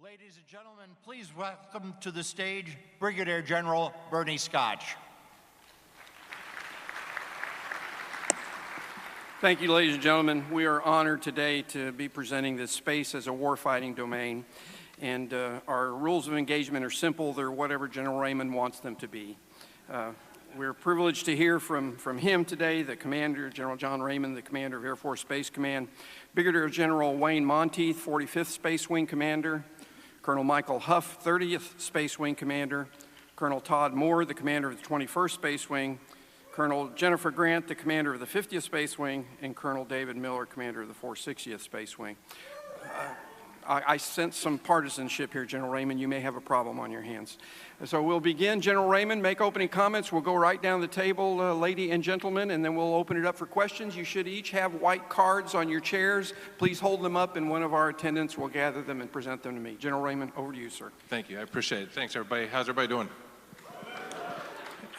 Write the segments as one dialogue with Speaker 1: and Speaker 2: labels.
Speaker 1: Ladies and gentlemen, please welcome to the stage Brigadier General Bernie Scotch.
Speaker 2: Thank you, ladies and gentlemen. We are honored today to be presenting this space as a warfighting domain. And our rules of engagement are simple. They're whatever General Raymond wants them to be. We're privileged to hear from him today, the Commander, General John Raymond, the Commander of Air Force Space Command, Brigadier General Wayne Monteith, 45th Space Wing Commander, Colonel Michael Huff, 30th Space Wing Commander, Colonel Todd Moore, the Commander of the 21st Space Wing, Colonel Jennifer Grant, the Commander of the 50th Space Wing, and Colonel David Miller, Commander of the 460th Space Wing. I sense some partisanship here, General Raymond. You may have a problem on your hands. So we'll begin. General Raymond, make opening comments. We'll go right down the table, lady and gentlemen, and then we'll open it up for questions. You should each have white cards on your chairs. Please hold them up, and one of our attendants will gather them and present them to me. General Raymond, over to you, sir.
Speaker 3: Thank you. I appreciate it. Thanks, everybody. How's everybody doing?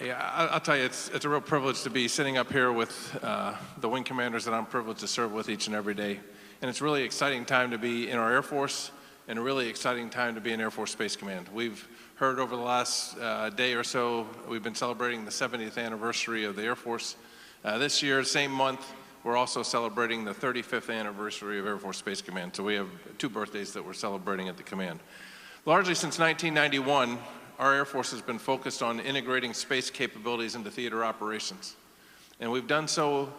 Speaker 3: Yeah, I'll tell you, it's a real privilege to be sitting up here with the wing commanders that I'm privileged to serve with each and every day. And it's a really exciting time to be in our Air Force and a really exciting time to be in Air Force Space Command. We've heard over the last day or so, we've been celebrating the 70th anniversary of the Air Force. This year, same month, we're also celebrating the 35th anniversary of Air Force Space Command. So we have 2 birthdays that we're celebrating at the command. Largely since 1991, our Air Force has been focused on integrating space capabilities into theater operations. And we've done so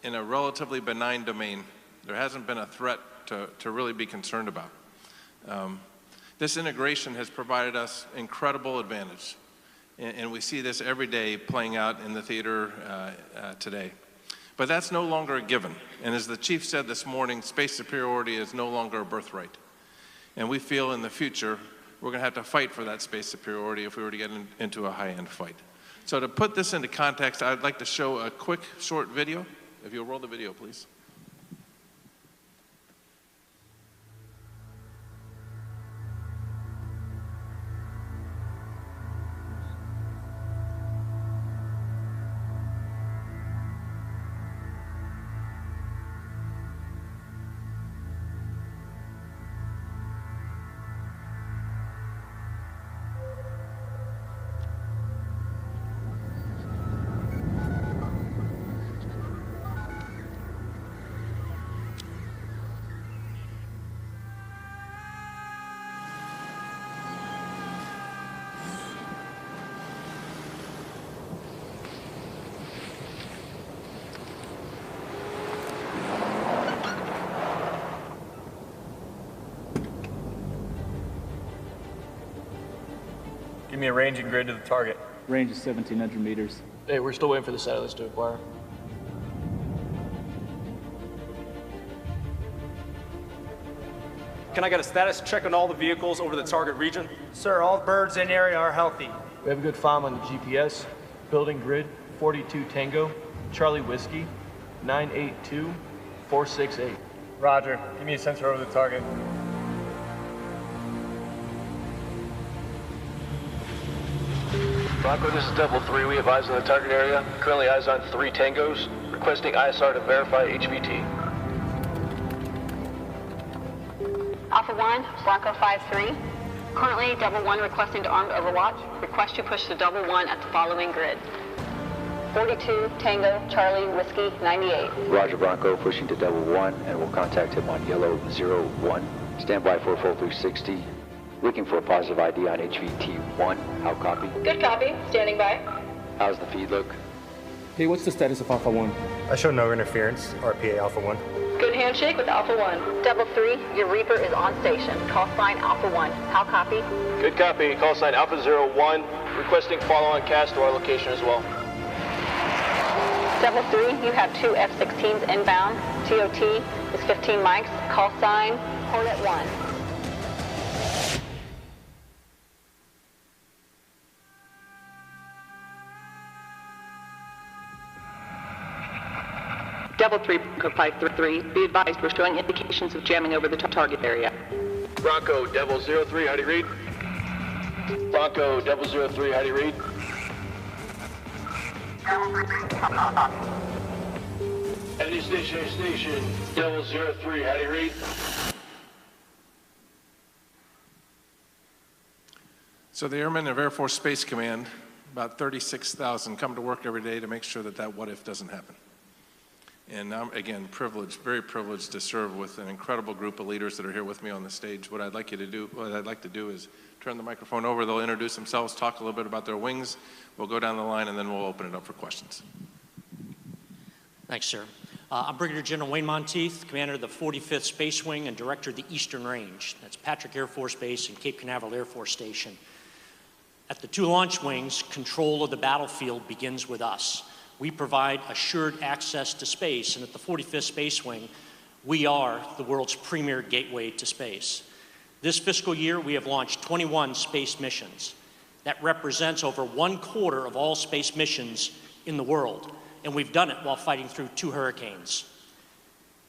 Speaker 3: in a relatively benign domain. There hasn't been a threat to really be concerned about. This integration has provided us incredible advantage. And we see this every day playing out in the theater today. But that's no longer a given. And as the chief said this morning, space superiority is no longer a birthright. And we feel in the future, we're going to have to fight for that space superiority if we were to get into a high-end fight. So to put this into context, I'd like to show a quick, short video. If you'll roll the video, please.
Speaker 4: Give me a range and grid to the target.
Speaker 5: Range is 1,700 meters.
Speaker 6: Hey, we're still waiting for the satellites to acquire.
Speaker 4: Can I get a status check on all the vehicles over the target region? Sir, all birds in area are healthy.
Speaker 6: We have a good FOM on the GPS. Building grid, 42 Tango, Charlie Whiskey, 982 468.
Speaker 4: Roger. Give me a sensor over the target.
Speaker 7: Bronco, this is Double 3. We have eyes on the target area. Currently eyes on 3 Tangos. Requesting ISR to verify HVT.
Speaker 8: Alpha 1, Bronco 5-3. Currently, Double 1 requesting to armed overwatch. Request you push to Double 1 at the following grid. 42 Tango, Charlie Whiskey 98.
Speaker 9: Roger, Bronco, pushing to Double 1, and we'll contact him on yellow 01. Stand by for a full 360. Looking for a positive ID on HVT1. How copy?
Speaker 8: Good copy. Standing by.
Speaker 9: How's the feed look?
Speaker 5: Hey, what's the status of Alpha 1?
Speaker 4: I show no interference. RPA Alpha 1.
Speaker 8: Good handshake with Alpha 1. Double 3, your Reaper is on station. Call sign Alpha 1. How copy?
Speaker 7: Good copy. Call sign Alpha 01. Requesting follow-on cast to our location as well.
Speaker 8: Double 3, you have 2 F-16s inbound. TOT is 15 mics. Call sign Hornet 1. Double 3, Bronco 5-3. Be advised, we're showing indications of jamming over the target area.
Speaker 7: Bronco, Devil 03, how do you read? Bronco, Devil 03, how do you read? Any station, Devil 03, how do you read?
Speaker 3: So the Airmen of Air Force Space Command, about 36,000, come to work every day to make sure that that what if doesn't happen. And I'm, again, privileged, very privileged to serve with an incredible group of leaders that are here with me on the stage. What I'd like to do is turn the microphone over. They'll introduce themselves, talk a little bit about their wings. We'll go down the line, and then we'll open it up for questions.
Speaker 10: Thanks, sir. I'm Brigadier General Wayne Monteith, commander of the 45th Space Wing and director of the Eastern Range. That's Patrick Air Force Base and Cape Canaveral Air Force Station. At the two launch wings, control of the battlefield begins with us. We provide assured access to space, and at the 45th Space Wing, we are the world's premier gateway to space. This fiscal year, we have launched 21 space missions. That represents over 1/4 of all space missions in the world, and we've done it while fighting through 2 hurricanes.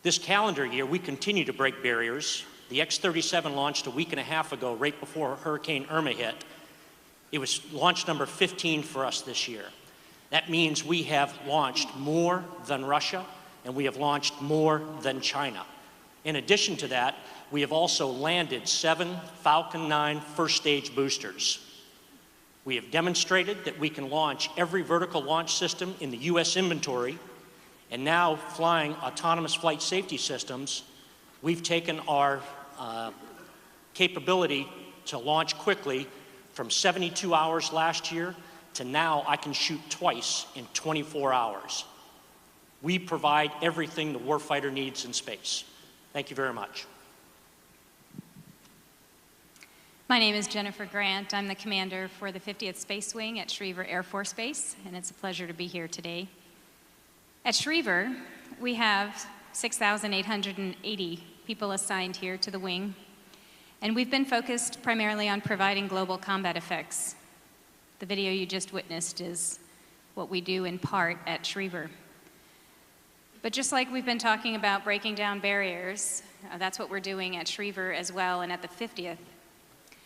Speaker 10: This calendar year, we continue to break barriers. The X-37 launched a week and a half ago, right before Hurricane Irma hit. It was launch number 15 for us this year. That means we have launched more than Russia, and we have launched more than China. In addition to that, we have also landed 7 Falcon 9 first stage boosters. We have demonstrated that we can launch every vertical launch system in the US inventory, and now flying autonomous flight safety systems, we've taken our capability to launch quickly from 72 hours last year to now I can shoot twice in 24 hours. We provide everything the warfighter needs in space. Thank you very much.
Speaker 11: My name is Jennifer Grant. I'm the commander for the 50th Space Wing at Schriever Air Force Base, and it's a pleasure to be here today. At Schriever, we have 6,880 people assigned here to the wing, and we've been focused primarily on providing global combat effects. The video you just witnessed is what we do in part at Schriever. But just like we've been talking about breaking down barriers, that's what we're doing at Schriever as well, and at the 50th.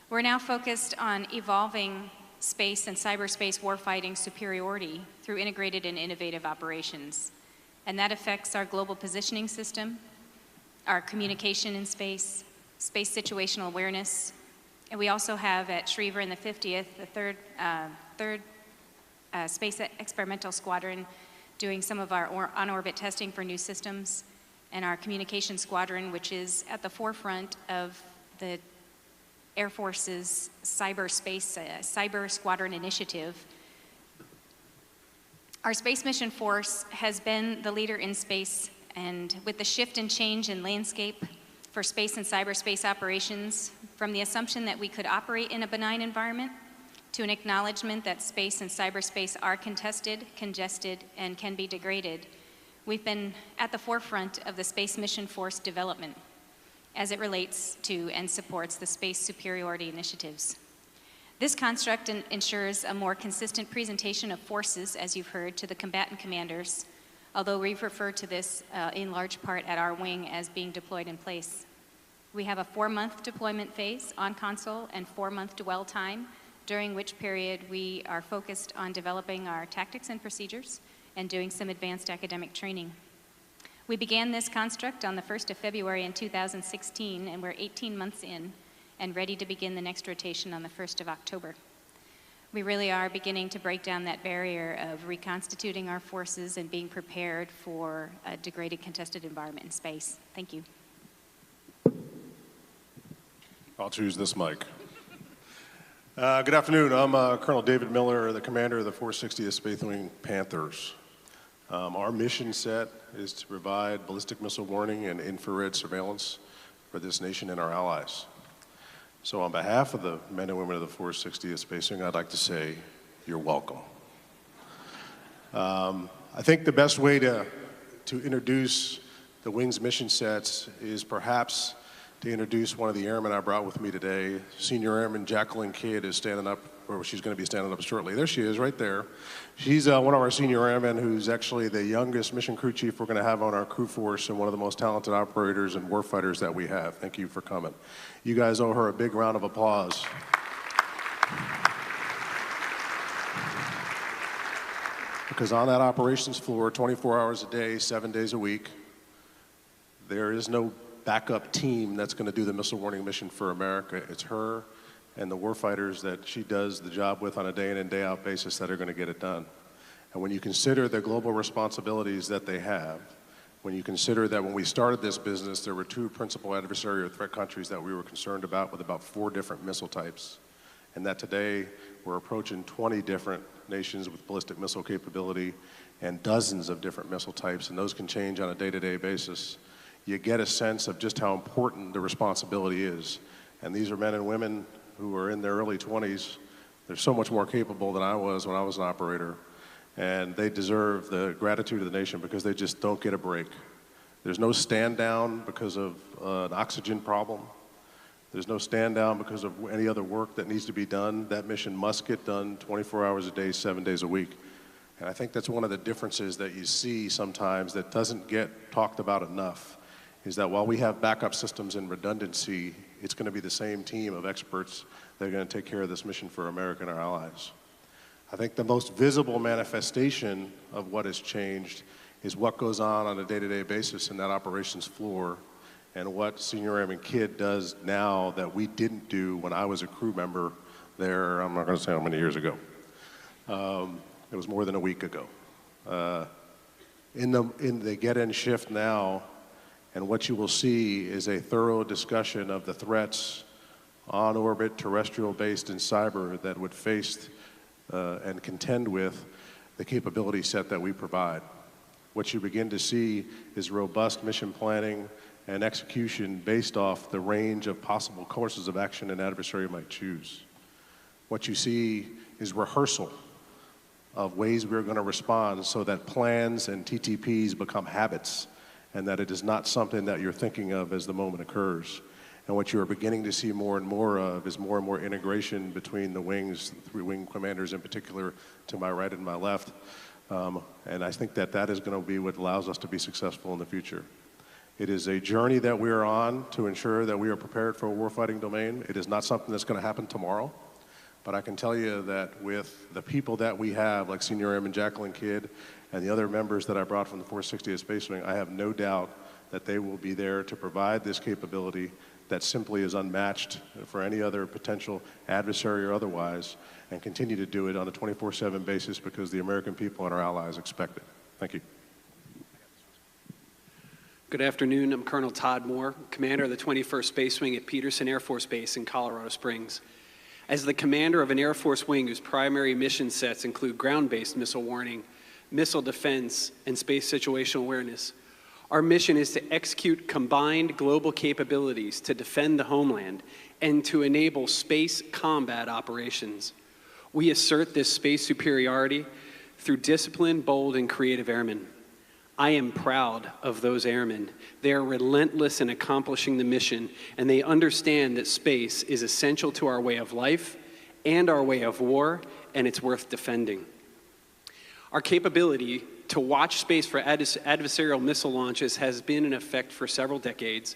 Speaker 11: We're now focused on evolving space and cyberspace warfighting superiority through integrated and innovative operations. And that affects our global positioning system, our communication in space, space situational awareness, and we also have at Schriever in the 50th, the third Space Experimental Squadron doing some of our on-orbit testing for new systems, and our communication squadron, which is at the forefront of the Air Force's cyber squadron initiative. Our Space Mission Force has been the leader in space, and with the shift and change in landscape for space and cyberspace operations, from the assumption that we could operate in a benign environment to an acknowledgement that space and cyberspace are contested, congested, and can be degraded, we've been at the forefront of the Space Mission Force development as it relates to and supports the space superiority initiatives. This construct ensures a more consistent presentation of forces, as you've heard, to the combatant commanders, although we refer to this in large part at our wing as being deployed in place. We have a 4-month deployment phase on console and 4-month dwell time, during which period we are focused on developing our tactics and procedures and doing some advanced academic training. We began this construct on the 1st of February in 2016, and we're 18 months in and ready to begin the next rotation on the 1st of October. We really are beginning to break down that barrier of reconstituting our forces and being prepared for a degraded, contested environment in space. Thank you.
Speaker 12: I'll choose this mic. Good afternoon. I'm Colonel David Miller, the commander of the 460th Space Wing Panthers. Our mission set is to provide ballistic missile warning and infrared surveillance for this nation and our allies. So on behalf of the men and women of the 460th Space Wing, I'd like to say, you're welcome. I think the best way to introduce the wing's mission sets is perhaps to introduce one of the airmen I brought with me today. Senior Airman Jacqueline Kidd is standing up, or she's going to be standing up shortly. There she is, right there. She's one of our senior airmen who's actually the youngest mission crew chief we're going to have on our crew force and one of the most talented operators and warfighters that we have. Thank you for coming. You guys owe her a big round of applause. Because on that operations floor, 24 hours a day, 7 days a week, there is no backup team that's going to do the missile warning mission for America. It's her and the warfighters that she does the job with on a day in and day out basis that are going to get it done. And when you consider the global responsibilities that they have, when you consider that when we started this business, there were 2 principal adversary or threat countries that we were concerned about with about 4 different missile types, and that today we're approaching 20 different nations with ballistic missile capability and dozens of different missile types, and those can change on a day-to-day basis, you get a sense of just how important the responsibility is. And these are men and women who are in their early 20s. They're so much more capable than I was when I was an operator. And they deserve the gratitude of the nation because they just don't get a break. There's no stand down because of an oxygen problem. There's no stand down because of any other work that needs to be done. That mission must get done 24 hours a day, 7 days a week. And I think that's one of the differences that you see sometimes that doesn't get talked about enough, is that while we have backup systems and redundancy, it's going to be the same team of experts that are going to take care of this mission for America and our allies. I think the most visible manifestation of what has changed is what goes on a day-to-day basis in that operations floor, and what Senior Airman Kidd does now that we didn't do when I was a crew member there, I'm not going to say how many years ago. It was more than a week ago. In the get-in shift now, and what you will see is a thorough discussion of the threats on orbit, terrestrial-based, and cyber that would face and contend with the capability set that we provide. What you begin to see is robust mission planning and execution based off the range of possible courses of action an adversary might choose. What you see is rehearsal of ways we're going to respond so that plans and TTPs become habits, and that it is not something that you're thinking of as the moment occurs. And what you're beginning to see more and more of is more and more integration between the wings, the 3 wing commanders in particular, to my right and my left. And I think that that is going to be what allows us to be successful in the future. It is a journey that we are on to ensure that we are prepared for a warfighting domain. It is not something that's going to happen tomorrow. But I can tell you that with the people that we have, like Senior Airman Jacqueline Kidd and the other members that I brought from the 460th Space Wing, I have no doubt that they will be there to provide this capability that simply is unmatched for any other potential adversary or otherwise, and continue to do it on a 24/7 basis because the American people and our allies expect it. Thank you.
Speaker 13: Good afternoon. I'm Colonel Todd Moore, commander of the 21st Space Wing at Peterson Air Force Base in Colorado Springs. As the commander of an Air Force wing whose primary mission sets include ground-based missile warning, missile defense, and space situational awareness, our mission is to execute combined global capabilities to defend the homeland and to enable space combat operations. We assert this space superiority through disciplined, bold, and creative airmen. I am proud of those airmen. They are relentless in accomplishing the mission, and they understand that space is essential to our way of life and our way of war, and it's worth defending. Our capability to watch space for adversarial missile launches has been in effect for several decades.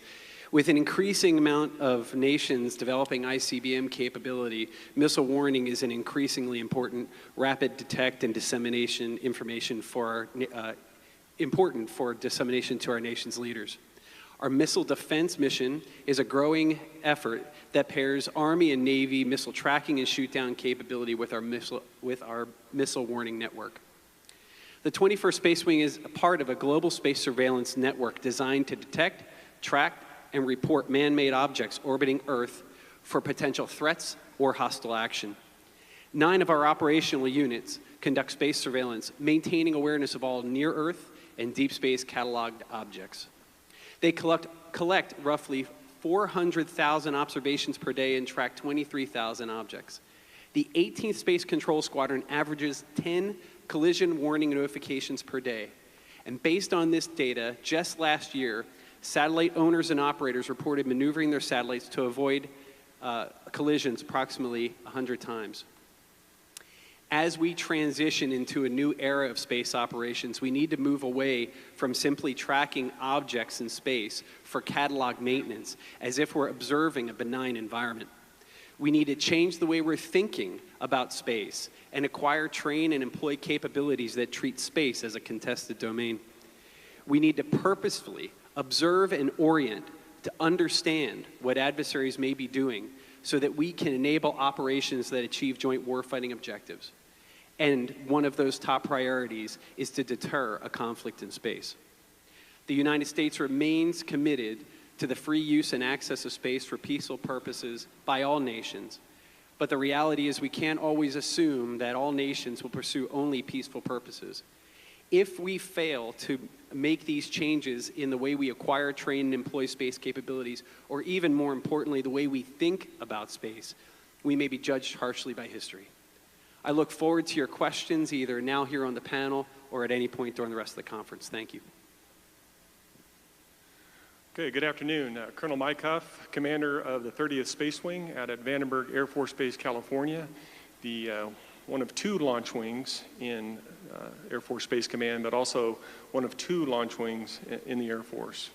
Speaker 13: With an increasing amount of nations developing ICBM capability, missile warning is an increasingly important rapid detect and dissemination information for important for dissemination to our nation's leaders. Our missile defense mission is a growing effort that pairs Army and Navy missile tracking and shoot-down capability with our missile warning network. The 21st Space Wing is a part of a global space surveillance network designed to detect, track, and report man-made objects orbiting Earth for potential threats or hostile action. 9 of our operational units conduct space surveillance, maintaining awareness of all near-Earth and deep space cataloged objects. They collect roughly 400,000 observations per day and track 23,000 objects. The 18th Space Control Squadron averages 10 collision warning notifications per day. And based on this data, just last year, satellite owners and operators reported maneuvering their satellites to avoid collisions approximately 100 times. As we transition into a new era of space operations, we need to move away from simply tracking objects in space for catalog maintenance, as if we're observing a benign environment. We need to change the way we're thinking about space and acquire, train, and employ capabilities that treat space as a contested domain. We need to purposefully observe and orient to understand what adversaries may be doing so that we can enable operations that achieve joint warfighting objectives. And one of those top priorities is to deter a conflict in space. The United States remains committed to the free use and access of space for peaceful purposes by all nations. But the reality is we can't always assume that all nations will pursue only peaceful purposes. If we fail to make these changes in the way we acquire, train, and employ space capabilities, or even more importantly, the way we think about space, we may be judged harshly by history. I look forward to your questions either now here on the panel or at any point during the rest of the conference. Thank you.
Speaker 14: Okay, good afternoon. Colonel Mykoff, commander of the 30th Space Wing out at Vandenberg Air Force Base, California, the one of 2 launch wings in Air Force Space Command, but also one of 2 launch wings in the Air Force.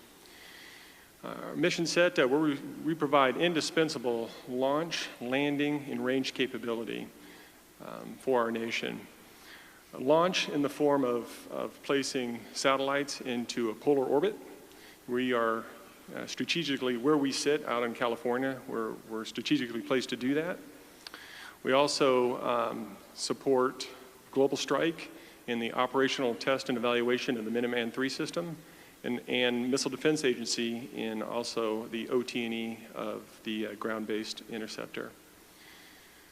Speaker 14: Our mission set, where we provide indispensable launch, landing, and range capability for our nation. Launch in the form of placing satellites into a polar orbit. We are strategically, where we sit out in California, we're strategically placed to do that. We also support Global Strike in the operational test and evaluation of the Minuteman III system, and Missile Defense Agency in also the OT&E of the ground-based interceptor.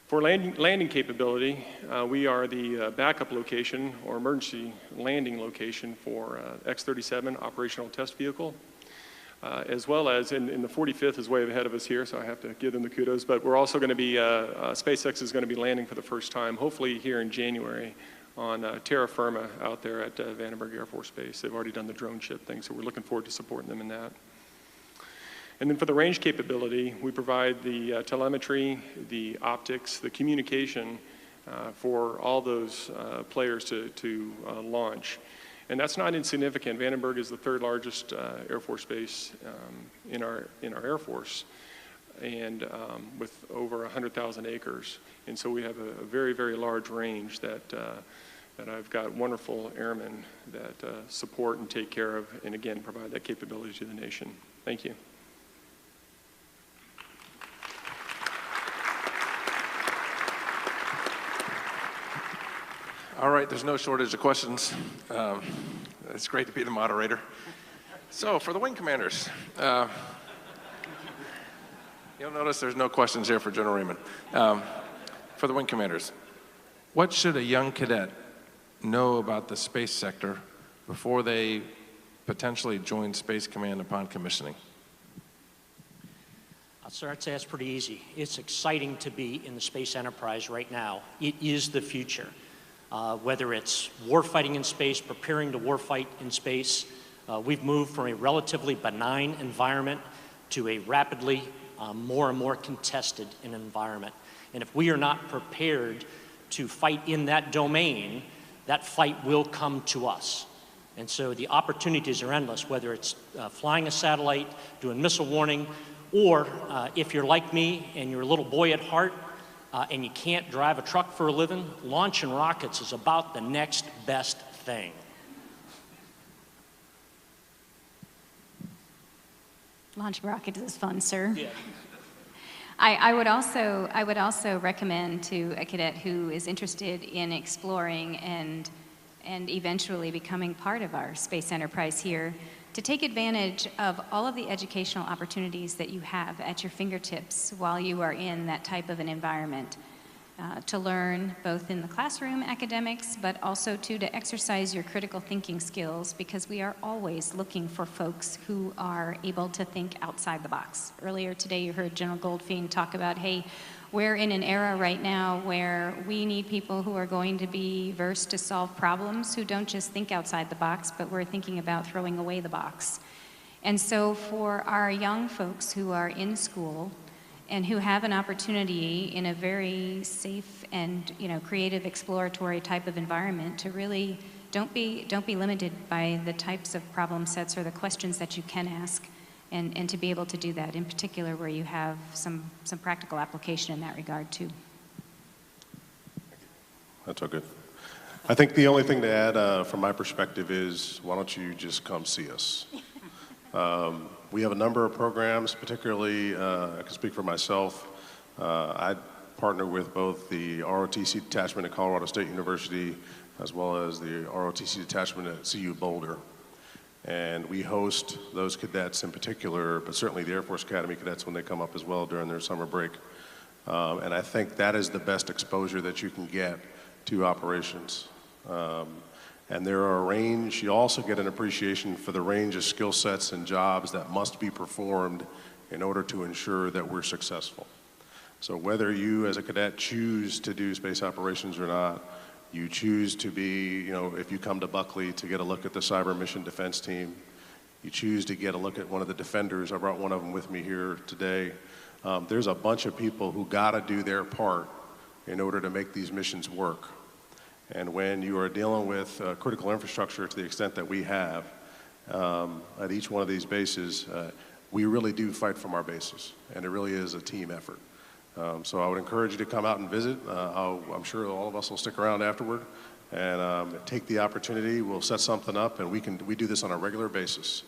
Speaker 14: For landing capability, we are the backup location or emergency landing location for X-37 operational test vehicle, as well as, in the 45th is way ahead of us here, so I have to give them the kudos, but we're also going to be, SpaceX is going to be landing for the first time, hopefully here in January, on terra firma out there at Vandenberg Air Force Base. They've already done the drone ship thing, so we're looking forward to supporting them in that. And then for the range capability, we provide the telemetry, the optics, the communication for all those players to launch. And that's not insignificant. Vandenberg is the 3rd largest Air Force base in our Air Force, and with over 100,000 acres. And so we have a very, very large range that I've got wonderful airmen that support and take care of, and again, provide that capability to the nation. Thank you.
Speaker 3: All right, there's no shortage of questions. It's great to be the moderator. So for the wing commanders, you'll notice there's no questions here for General Raymond. For the wing commanders, what should a young cadet know about the space sector before they potentially join Space Command upon commissioning?
Speaker 10: Sir, I'd say that's pretty easy. It's exciting to be in the space enterprise right now. It is the future. Whether it's warfighting in space, preparing to warfight in space, we've moved from a relatively benign environment to a rapidly more and more contested environment. And if we are not prepared to fight in that domain, that fight will come to us. And so the opportunities are endless, whether it's flying a satellite, doing missile warning, or if you're like me and you're a little boy at heart, and you can't drive a truck for a living, launching rockets is about the next best thing.
Speaker 11: Launching rockets is fun, sir.
Speaker 10: Yeah.
Speaker 11: I would also recommend to a cadet who is interested in exploring and eventually becoming part of our space enterprise here to take advantage of all of the educational opportunities that you have at your fingertips while you are in that type of an environment. To learn both in the classroom academics, but also to exercise your critical thinking skills, because we are always looking for folks who are able to think outside the box. Earlier today you heard General Goldfein talk about, hey, we're in an era right now where we need people who are going to be versed to solve problems, who don't just think outside the box, but we're thinking about throwing away the box. And so for our young folks who are in school and who have an opportunity in a very safe and creative, exploratory type of environment to really don't be limited by the types of problem sets or the questions that you can ask, and to be able to do that, in particular where you have some practical application in that regard too.
Speaker 12: That's all good. I think the only thing to add from my perspective is, why don't you just come see us? We have a number of programs, particularly, I can speak for myself, I partner with both the ROTC detachment at Colorado State University as well as the ROTC detachment at CU Boulder. And we host those cadets in particular, but certainly the Air Force Academy cadets when they come up as well during their summer break. And I think that is the best exposure that you can get to operations. And there are a range, you also get an appreciation for the range of skill sets and jobs that must be performed in order to ensure that we're successful. So whether you as a cadet choose to do space operations or not, you choose to be, if you come to Buckley to get a look at the cyber mission defense team, you choose to get a look at one of the defenders. I brought one of them with me here today. There's a bunch of people who gotta do their part in order to make these missions work. And when you are dealing with critical infrastructure to the extent that we have at each one of these bases, we really do fight from our bases, and it really is a team effort. So I would encourage you to come out and visit. I'm sure all of us will stick around afterward and take the opportunity. We'll set something up, and we do this on a regular basis.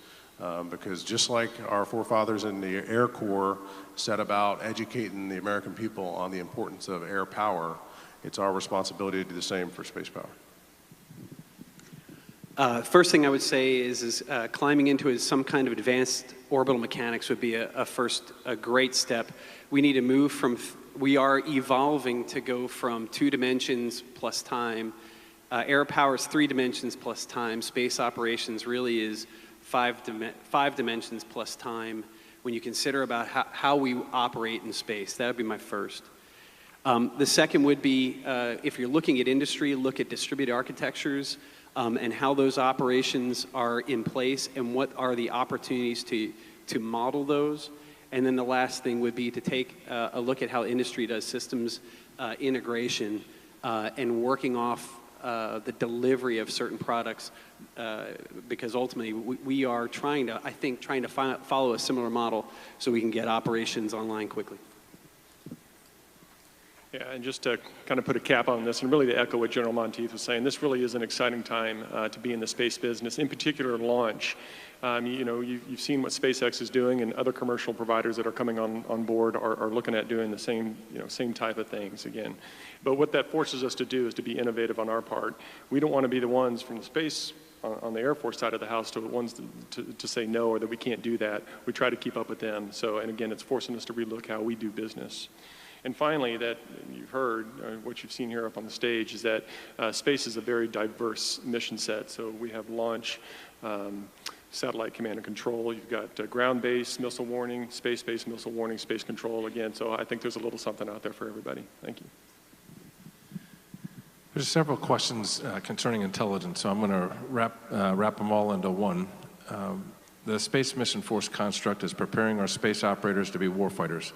Speaker 12: Because just like our forefathers in the Air Corps set about educating the American people on the importance of air power, it's our responsibility to do the same for space power.
Speaker 13: First thing I would say is climbing into some kind of advanced orbital mechanics would be a great step. We need to move from, we are evolving to go from 2 dimensions plus time. Air power is 3 dimensions plus time. Space operations really is 5 dimensions plus time when you consider about how we operate in space. That would be my first. The second would be, if you're looking at industry, look at distributed architectures and how those operations are in place and what are the opportunities to model those. And then the last thing would be to take a look at how industry does systems integration and working off the delivery of certain products, because ultimately we are trying to follow a similar model so we can get operations online quickly.
Speaker 14: Yeah, and just to kind of put a cap on this, and really to echo what General Monteith was saying, this really is an exciting time to be in the space business, in particular launch. You've seen what SpaceX is doing, and other commercial providers that are coming on board are looking at doing the same type of things again. But what that forces us to do is to be innovative on our part. We don't want to be the ones from the space on the Air Force side of the house to the ones to say no or that we can't do that. We try to keep up with them. So, and again, it's forcing us to relook how we do business. And finally, that you've heard, what you've seen here up on the stage, is that space is a very diverse mission set. So we have launch, satellite command and control. You've got ground-based missile warning, space-based missile warning, space control again. So I think there's a little something out there for everybody. Thank you.
Speaker 3: There's several questions concerning intelligence, so I'm going to wrap them all into one. The Space Mission Force construct is preparing our space operators to be warfighters.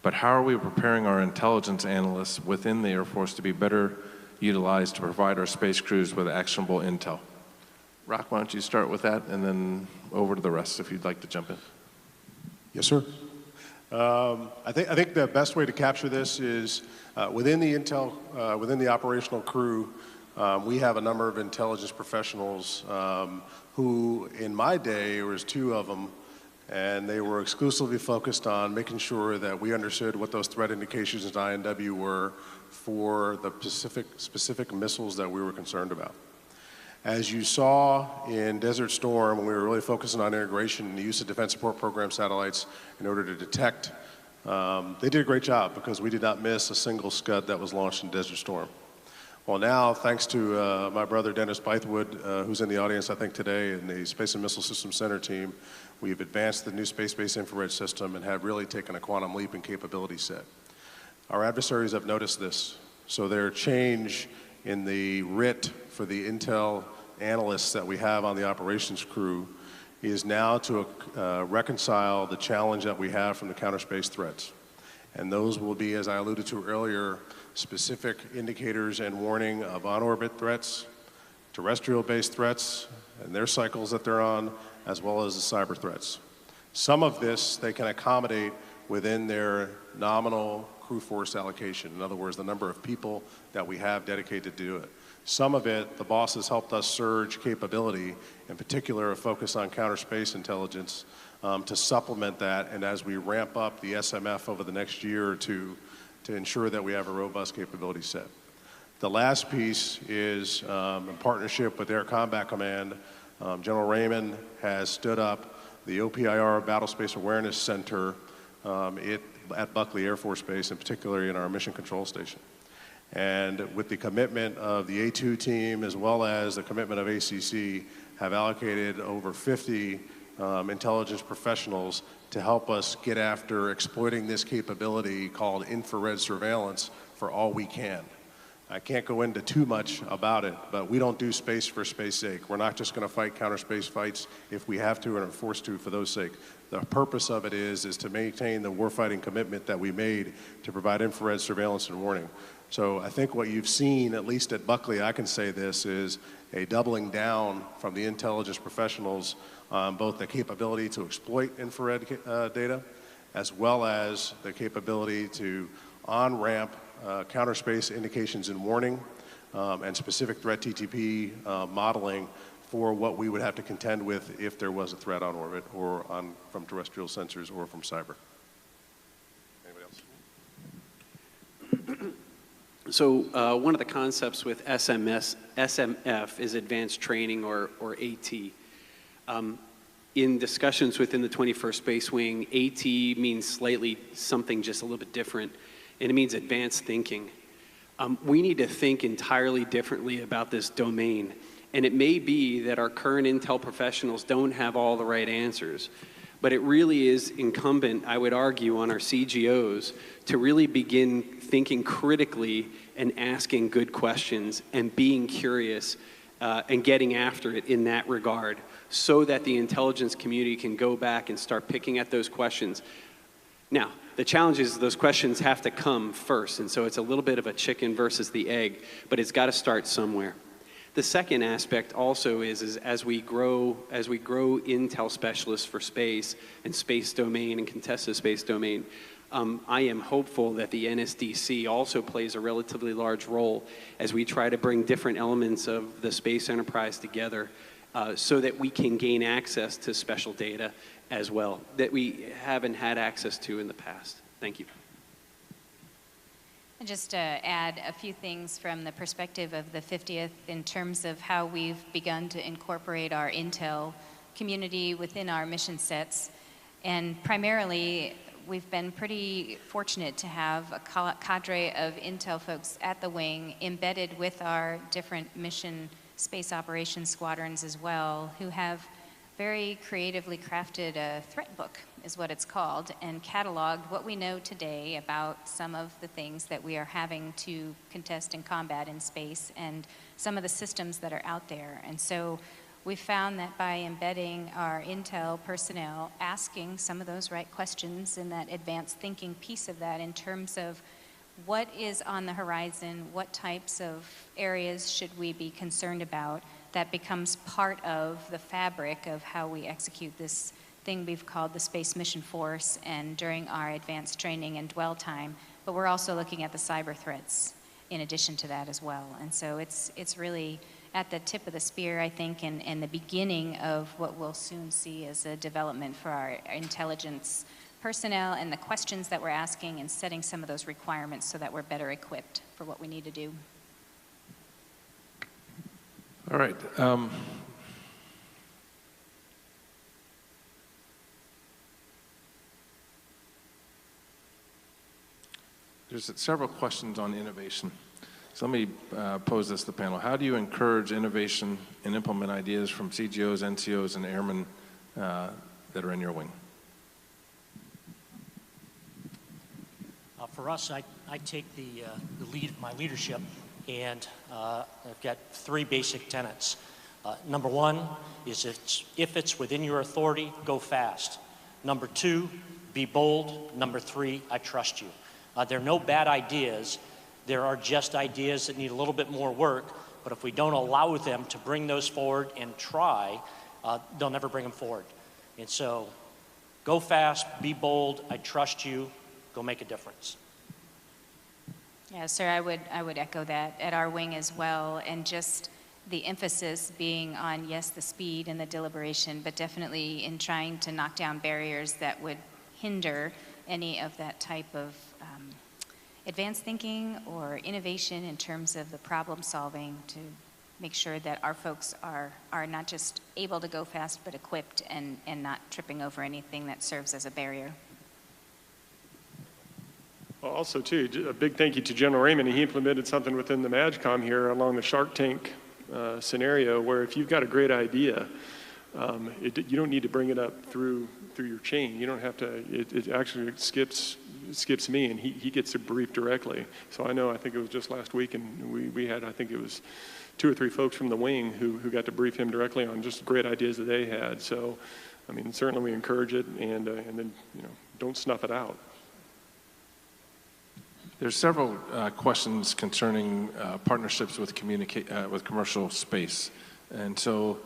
Speaker 3: But how are we preparing our intelligence analysts within the Air Force to be better utilized to provide our space crews with actionable intel? Rock, why don't you start with that, and then over to the rest if you'd like to jump in.
Speaker 12: Yes, sir. I think the best way to capture this is within the intel, within the operational crew, we have a number of intelligence professionals who, in my day, there was 2 of them, and they were exclusively focused on making sure that we understood what those threat indications in INW were for the specific missiles that we were concerned about. As you saw in Desert Storm, when we were really focusing on integration and the use of Defense Support Program satellites in order to detect, they did a great job because we did not miss a single Scud that was launched in Desert Storm. Well, now, thanks to my brother Dennis Bythewood, who's in the audience, I think, today, and the Space and Missile Systems Center team, we've advanced the new space-based infrared system and have really taken a quantum leap in capability set. Our adversaries have noticed this, so their change in the RIT for the intel analysts that we have on the operations crew is now to reconcile the challenge that we have from the counter space threats. And those will be, as I alluded to earlier, specific indicators and warning of on-orbit threats, terrestrial-based threats, and their cycles that they're on, as well as the cyber threats. Some of this they can accommodate within their nominal crew force allocation. In other words, the number of people that we have dedicated to do it. Some of it, the boss has helped us surge capability, in particular a focus on counter space intelligence, to supplement that, and as we ramp up the SMF over the next year or two, to ensure that we have a robust capability set. The last piece is in partnership with Air Combat Command. General Raymond has stood up the OPIR Battle Space Awareness Center at Buckley Air Force Base, and particularly in our Mission Control Station. And with the commitment of the A2 team as well as the commitment of ACC, have allocated over 50 intelligence professionals to help us get after exploiting this capability called infrared surveillance for all we can. I can't go into too much about it, but we don't do space for space sake. We're not just going to fight counter space fights if we have to and are forced to for those sake. The purpose of it is to maintain the warfighting commitment that we made to provide infrared surveillance and warning. So I think what you've seen, at least at Buckley, I can say this, is a doubling down from the intelligence professionals on both the capability to exploit infrared data, as well as the capability to on-ramp counter space indications and warning, and specific threat TTP modeling for what we would have to contend with if there was a threat on orbit or from terrestrial sensors or from cyber. Anybody else?
Speaker 13: So one of the concepts with SMF is advanced training or AT. In discussions within the 21st Space Wing, AT means slightly something just a little bit different, and it means advanced thinking. We need to think entirely differently about this domain, and it may be that our current intel professionals don't have all the right answers, but it really is incumbent, I would argue, on our CGOs to really begin thinking critically and asking good questions and being curious and getting after it in that regard, so that the intelligence community can go back and start picking at those questions. Now, the challenge is those questions have to come first, and so it's a little bit of a chicken versus the egg, but it's got to start somewhere. The second aspect also is as we grow intel specialists for space and space domain and contested space domain, I am hopeful that the NSDC also plays a relatively large role as we try to bring different elements of the space enterprise together so that we can gain access to special data as well that we haven't had access to in the past. Thank you.
Speaker 11: And just to add a few things from the perspective of the 50th in terms of how we've begun to incorporate our intel community within our mission sets. And primarily, we've been pretty fortunate to have a cadre of intel folks at the wing embedded with our different mission space operations squadrons as well, who have very creatively crafted a threat book, is what it's called, and cataloged what we know today about some of the things that we are having to contest and combat in space and some of the systems that are out there. And so we found that by embedding our intel personnel, asking some of those right questions in that advanced thinking piece of that in terms of what is on the horizon, what types of areas should we be concerned about, that becomes part of the fabric of how we execute this thing we've called the Space Mission Force and during our advanced training and dwell time. But we're also looking at the cyber threats in addition to that as well. And so it's really at the tip of the spear, I think, and the beginning of what we'll soon see as a development for our intelligence personnel and the questions that we're asking and setting some of those requirements so that we're better equipped for what we need to do.
Speaker 3: All right. There's several questions on innovation. So let me pose this to the panel. How do you encourage innovation and implement ideas from CGOs, NCOs, and airmen that are in your wing?
Speaker 10: For us, I take the lead of my leadership, and I've got three basic tenets. Number one is if it's within your authority, go fast. Number two, be bold. Number three, I trust you. There are no bad ideas. There are just ideas that need a little bit more work, but if we don't allow them to bring those forward and try, they'll never bring them forward. And so go fast, be bold, I trust you, go make a difference.
Speaker 11: Yeah, sir, I would echo that at our wing as well, and just the emphasis being on, yes, the speed and the deliberation, but definitely in trying to knock down barriers that would hinder any of that type of advanced thinking or innovation in terms of the problem solving, to make sure that our folks are not just able to go fast, but equipped and not tripping over anything that serves as a barrier.
Speaker 14: Well, also, too, a big thank you to General Raymond. He implemented something within the MAGCOM here along the Shark Tank scenario, where if you've got a great idea, you don't need to bring it up through your chain. You don't have to. It actually skips me, and he gets a brief directly. So I think it was just last week, and we had, I think it was 2 or 3 folks from the wing who got to brief him directly on just great ideas that they had. So, I mean, certainly we encourage it, and then don't snuff it out.
Speaker 3: There's several questions concerning partnerships with commercial space, and so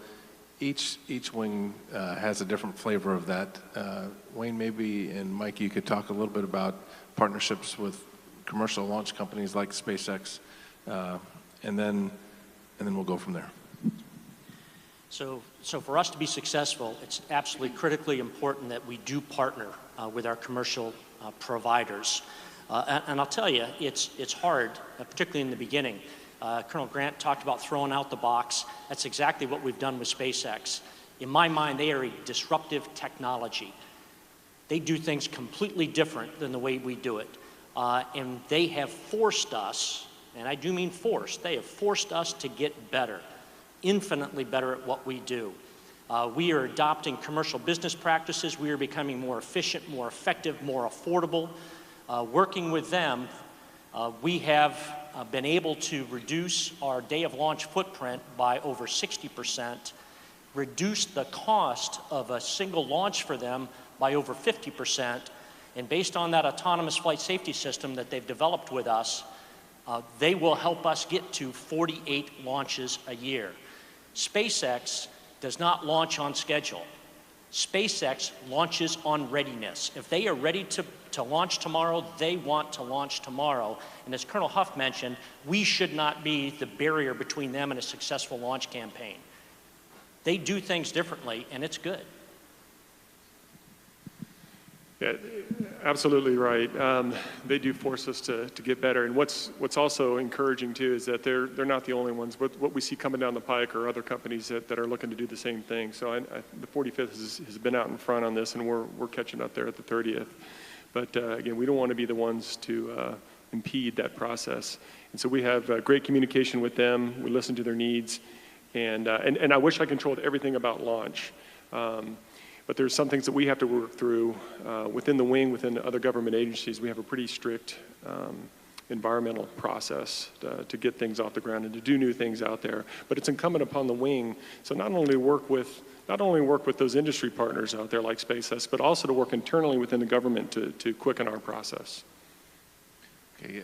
Speaker 3: each wing has a different flavor of that. Wayne, maybe, and Mike, you could talk a little bit about partnerships with commercial launch companies like SpaceX, and then we'll go from there.
Speaker 10: So for us to be successful, it's absolutely critically important that we do partner with our commercial providers. And I'll tell you, it's hard, particularly in the beginning. Colonel Grant talked about throwing out the box. That's exactly what we've done with SpaceX. In my mind, they are a disruptive technology. They do things completely different than the way we do it. And they have forced us, and I do mean forced, they have forced us to get better, infinitely better at what we do. We are adopting commercial business practices. We are becoming more efficient, more effective, more affordable. Working with them, we have been able to reduce our day of launch footprint by over 60%, reduce the cost of a single launch for them by over 50%, and based on that autonomous flight safety system that they've developed with us, they will help us get to 48 launches a year. SpaceX does not launch on schedule. SpaceX launches on readiness. If they are ready to launch tomorrow, they want to launch tomorrow. And as Colonel Huff mentioned, we should not be the barrier between them and a successful launch campaign. They do things differently, and it's good.
Speaker 14: Yeah, absolutely right. They do force us to get better. And what's also encouraging too is that they're not the only ones. What we see coming down the pike are other companies that are looking to do the same thing. So the 45th has been out in front on this, and we're catching up there at the 30th. But again, we don't want to be the ones to impede that process. And so we have great communication with them. We listen to their needs, and I wish I controlled everything about launch. But there's some things that we have to work through within the wing, within other government agencies. We have a pretty strict environmental process to get things off the ground and to do new things out there. But it's incumbent upon the wing, so not only work with those industry partners out there like SpaceX, but also to work internally within the government to quicken our process.
Speaker 3: Okay,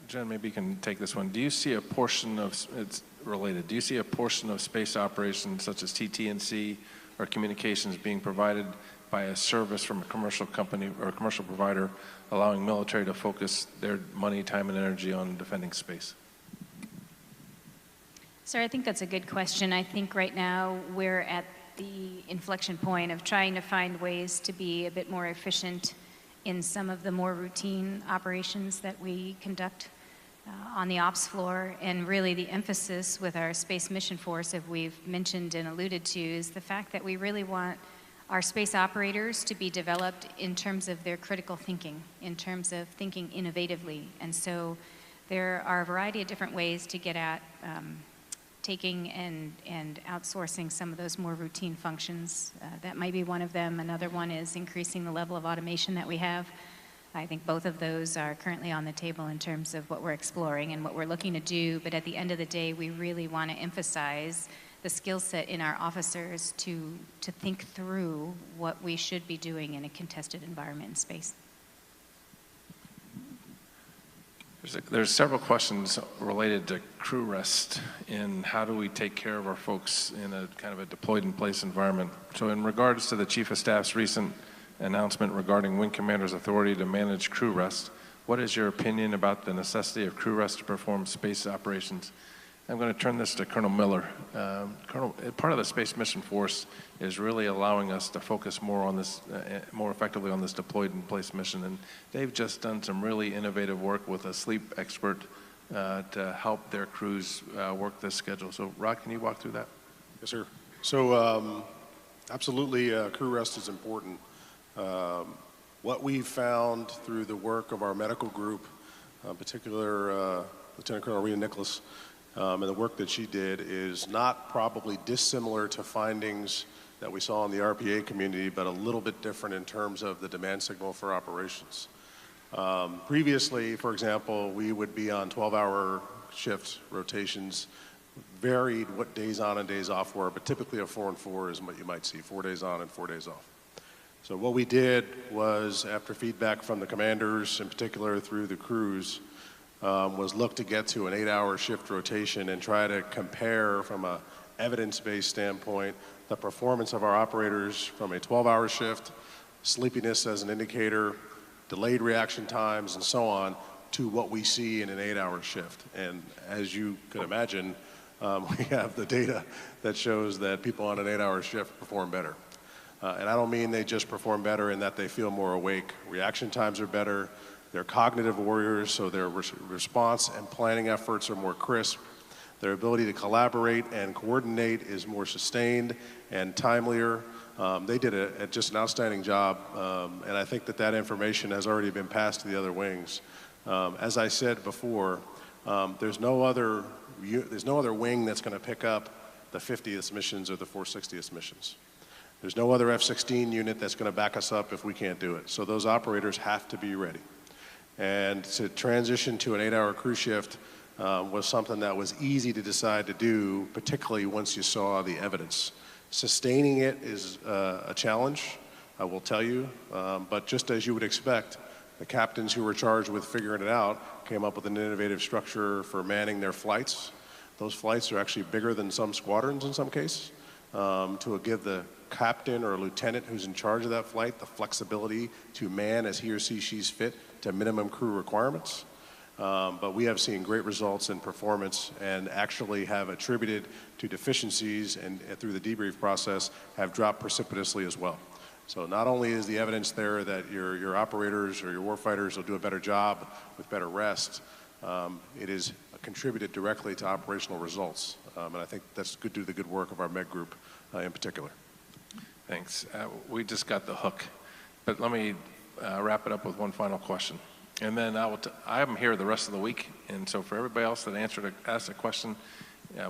Speaker 3: Jen, maybe you can take this one. Do you see a portion of, it's related, do you see a portion of space operations such as TT&C or communications being provided by a service from a commercial company or a commercial provider, allowing military to focus their money, time, and energy on defending space?
Speaker 11: Sir, I think that's a good question. I think right now we're at the inflection point of trying to find ways to be a bit more efficient in some of the more routine operations that we conduct on the ops floor. And really the emphasis with our Space Mission Force, as we've mentioned and alluded to, is the fact that we really want our space operators to be developed in terms of their critical thinking, in terms of thinking innovatively. And so there are a variety of different ways to get at taking and outsourcing some of those more routine functions. That might be one of them. Another one is increasing the level of automation that we have. I think both of those are currently on the table in terms of what we're exploring and what we're looking to do. But at the end of the day, we really want to emphasize the skill set in our officers to think through what we should be doing in a contested environment in space.
Speaker 3: There's several questions related to crew rest and how do we take care of our folks in a kind of a deployed in place environment. So in regards to the Chief of Staff's recent announcement regarding Wing Commander's authority to manage crew rest, what is your opinion about the necessity of crew rest to perform space operations I'm going to turn this to Colonel Miller. Colonel, part of the Space Mission Force is really allowing us to focus more on this, more effectively on this deployed in place mission. And they've just done some really innovative work with a sleep expert to help their crews work this schedule. So, Rod, can you walk through that?
Speaker 12: Yes, sir. So, absolutely, crew rest is important. What we found through the work of our medical group, in particular Lieutenant Colonel Rita Nicholas, and the work that she did is not probably dissimilar to findings that we saw in the RPA community, but a little bit different in terms of the demand signal for operations. Previously, for example, we would be on 12-hour shift rotations, varied what days on and days off were, but typically a 4 and 4 is what you might see, 4 days on and 4 days off. So what we did was, after feedback from the commanders, in particular through the crews, was look to get to an 8-hour shift rotation and try to compare from a evidence-based standpoint the performance of our operators from a 12-hour shift, sleepiness as an indicator, delayed reaction times, and so on, to what we see in an 8-hour shift. And as you can imagine, we have the data that shows that people on an 8-hour shift perform better. And I don't mean they just perform better in that they feel more awake. Reaction times are better. They're cognitive warriors, so their response and planning efforts are more crisp. Their ability to collaborate and coordinate is more sustained and timelier. They did just an outstanding job, and I think that information has already been passed to the other wings. As I said before, there's no other wing that's going to pick up the 50th missions or the 460th missions. There's no other F-16 unit that's going to back us up if we can't do it. So those operators have to be ready. And to transition to an 8-hour crew shift was something that was easy to decide to do, particularly once you saw the evidence. Sustaining it is a challenge, I will tell you, but just as you would expect, the captains who were charged with figuring it out came up with an innovative structure for manning their flights. Those flights are actually bigger than some squadrons in some cases, to give the captain or lieutenant who's in charge of that flight the flexibility to man as he or she's fit to minimum crew requirements. But we have seen great results in performance and actually have attributed to deficiencies and through the debrief process have dropped precipitously as well. So not only is the evidence there that your operators or your warfighters will do a better job with better rest, it is contributed directly to operational results. And I think that's good due to the good work of our Med group in particular.
Speaker 3: Thanks. We just got the hook, but let me wrap it up with one final question. And then I'm here the rest of the week, and so for everybody else that asked a question,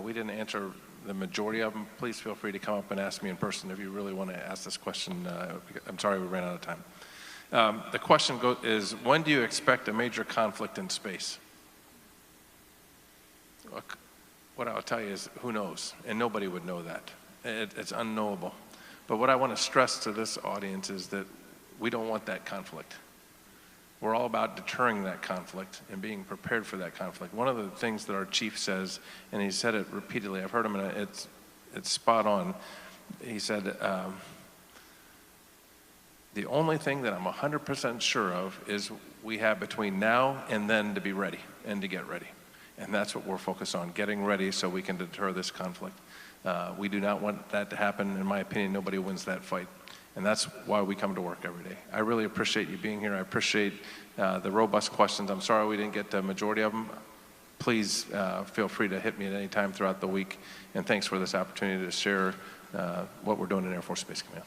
Speaker 3: we didn't answer the majority of them. Please feel free to come up and ask me in person if you really want to ask this question. I'm sorry we ran out of time. The question is, when do you expect a major conflict in space? Look, what I'll tell you is, who knows? And nobody would know that. It's unknowable. But what I want to stress to this audience is that we don't want that conflict. We're all about deterring that conflict and being prepared for that conflict. One of the things that our chief says, and he said it repeatedly, I've heard him, and it's spot on. He said, the only thing that I'm 100% sure of is we have between now and then to be ready and to get ready. And that's what we're focused on, getting ready so we can deter this conflict. We do not want that to happen. In my opinion, nobody wins that fight. And that's why we come to work every day. I really appreciate you being here. I appreciate the robust questions. I'm sorry we didn't get the majority of them. Please feel free to hit me at any time throughout the week. And thanks for this opportunity to share what we're doing in Air Force Space Command.